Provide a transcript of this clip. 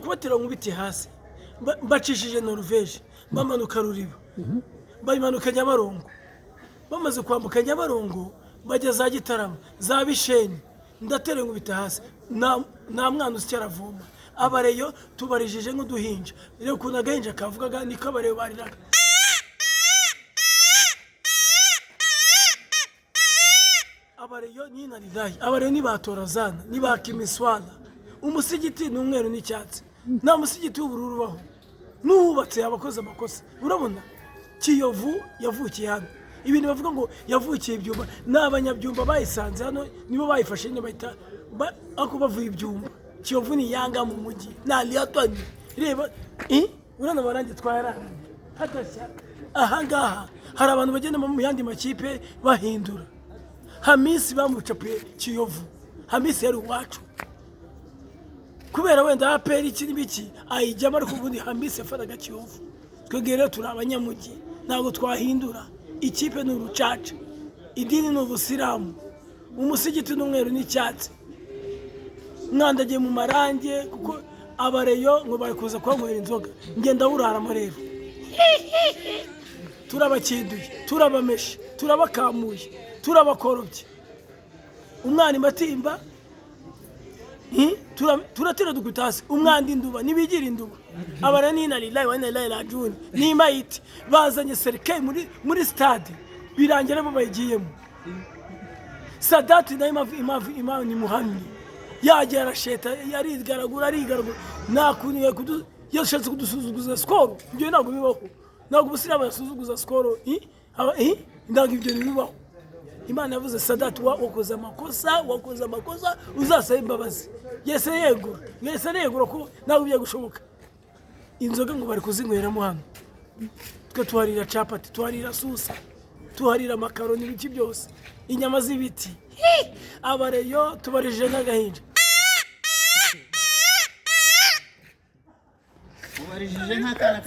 kubatera nkubiti hasi bacishije Norvège bamanuka Ruriba bayimanuka Nyabarongo bamaze kwambuka Nyabarongo bajya za Gitarama za Bisheni ndatere nkubita hasi nta mwana usyaravuma abareyo tubarijije nk'uduhinja rero kuna gahinja kavugaga niko abareyo bariraga abareyo nyina ridayi abareyo nibatorazana nibakimiswana umusigiti n'umweru n'icyatsi nta musigiti w'ubururu baho nubatse abakoze amakosa urabona Kiyovu yavukiye hano ibintu bavuga ngo yavukiye ibyumba n'abanyabyumba bayisanze hano nibo bayifashe ne bahita ako bavuye ibyumba Kiyovu ni yanga mu mujyi nali atwani reba urana barange twayarana hatashya ahangaha hari abantu bagenda mu yandi makipe bahindura Hamisi bamucapiye Kiyovu Hamisi yari uwacu kubera wenda APR iki nibiki ayijyamo ariko ubundi Hamisi yafanaga Kiyovu twegere turi abanyamujyi ntabwo twahindura ikipe n'urucaca idini n'ubusiramu umusigiti n'umweru n'icyatsi mwandagiye mu marange kuko abareyo ngo barikuza kwanywera inzoga ngenda buraramo rero turabakinduye turabameshe turabakamuye turabakorobye umwana imatimba turatira dukutasi umwanda induba nibigira induba abara nina lillahi wa inna ilaihi rajiun ni maiti bazanye serikali muri stade birangira bo bayigiyemo Sadati na imavu ni muhammi yagera sheta yarigaragura nakuniye yashatse kudusuzuguza skoro ibyo ntabwo bibaho ntabwo busira basuzuguza skoro ntabwo ibyo bibaho Imana yavuze Sadati wakoze amakosa uzasaba imbabazi yese yegura ko ntabwo biye gushoboka inzoga ngo bari kuzinyweramo hano twe tuharira capati tuharira susa tuharira makaroni n'ibiki byose inyama z'ibiti abareyo tubarije n'agahinja ubarijije nk'akana